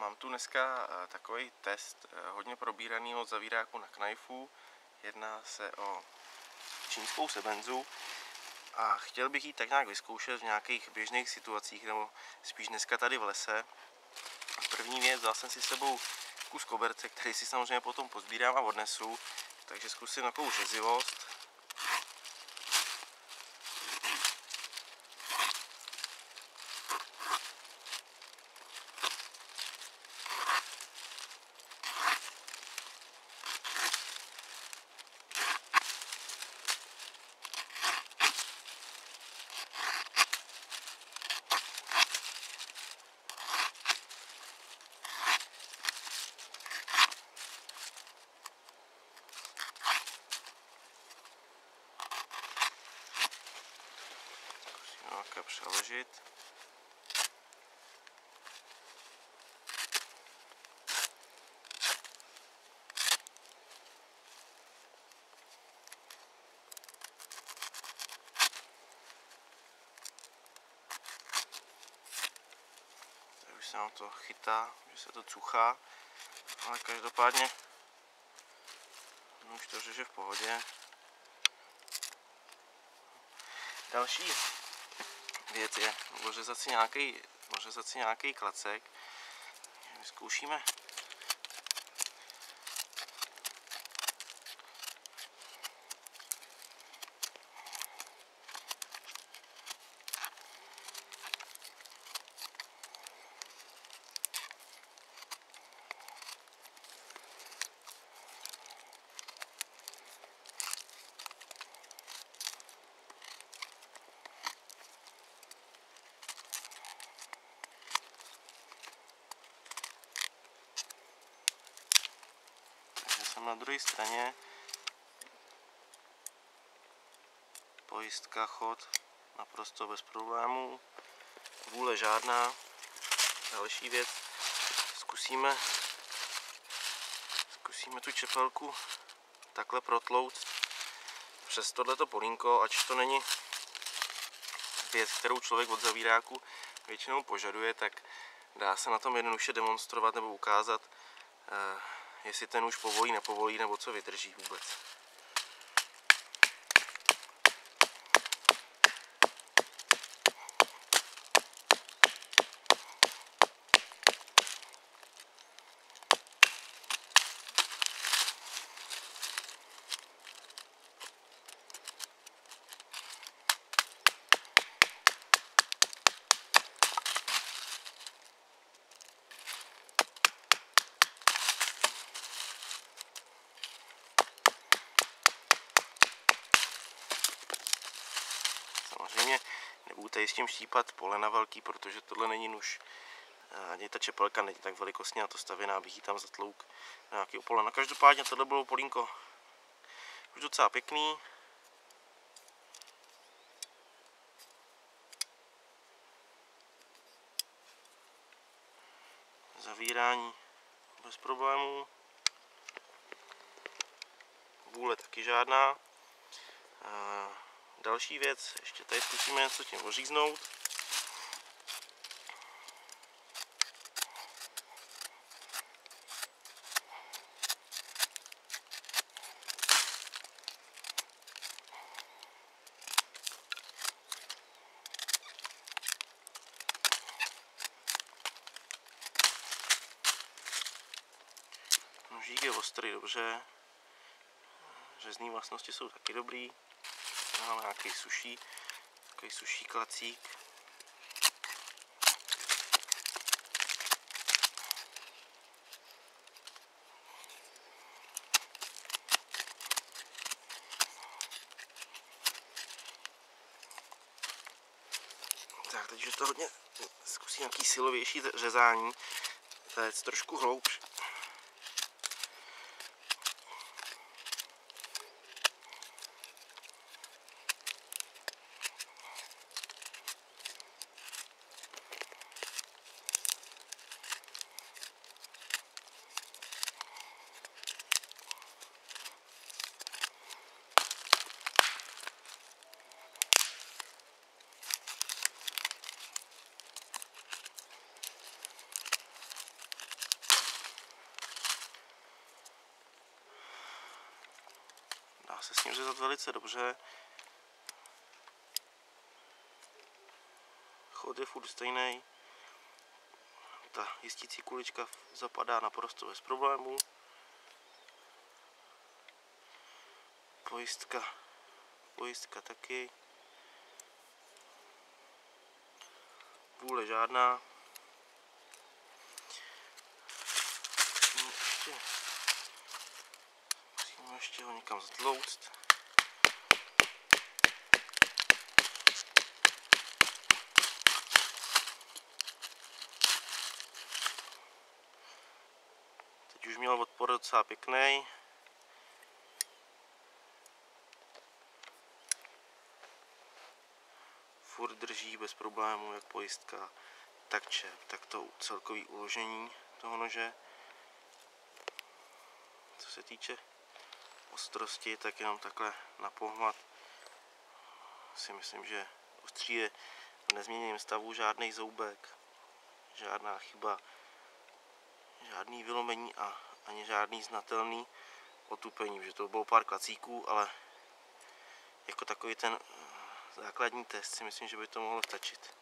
Mám tu dneska takový test hodně probíraného zavíráku na knajfu. Jedná se o čínskou sebenzu a chtěl bych ji tak nějak vyzkoušet v nějakých běžných situacích, nebo spíš dneska tady v lese. První věc, vzal jsem si s sebou kus koberce, který si samozřejmě potom pozbírám a odnesu, takže zkusím takovou řezivost. Zkusím přeložit. Už se nám to chytá, že se to cuchá, ale každopádně už to řeže v pohodě. Další věc je ořezat si nějaký klacek. Vyzkoušíme. Jsem na druhé straně, pojistka, chod, naprosto bez problémů, vůle žádná. Další věc, zkusíme tu čepelku takhle protlouct přes tohleto polínko, ač to není věc, kterou člověk od zavíráku většinou požaduje, tak dá se na tom jednoduše demonstrovat nebo ukázat, jestli ten už povolí, nepovolí, nebo co vydrží vůbec. Samozřejmě nebudu tady s tím štípat polena velký, protože tohle není nůž. Ani ta čepelka není tak velikostně na to stavěná, abych ji tam zatlouk na nějaký polena. Každopádně tohle bylo polínko už docela pěkný. Zavírání bez problémů. Vůle taky žádná. Další věc, ještě tady zkusíme něco tím oříznout. Nožík je ostrý, dobře. Řezní vlastnosti jsou taky dobrý. Máme nějaký takový suší klacík. Tak, teď už to hodně zkusím nějaký silovější řezání. To je trošku hloubš. Dá se s ním řezat velice dobře. Chod je furt stejný. Ta jistící kulička zapadá naprosto bez problémů. Pojistka taky. Vůle žádná. Musíme ještě ho někam zdlouct. Teď už měl odpor docela pěkný. Furt drží bez problémů jak pojistka, tak čep, tak to celkový uložení toho nože. Co se týče ostrosti, tak jenom takhle na pohmat si myslím, že ostří je v nezměněném stavu, žádný zoubek, žádná chyba, žádný vylomení a ani žádný znatelný otupení, že to bylo pár klacíků, ale jako takový ten základní test si myslím, že by to mohlo stačit.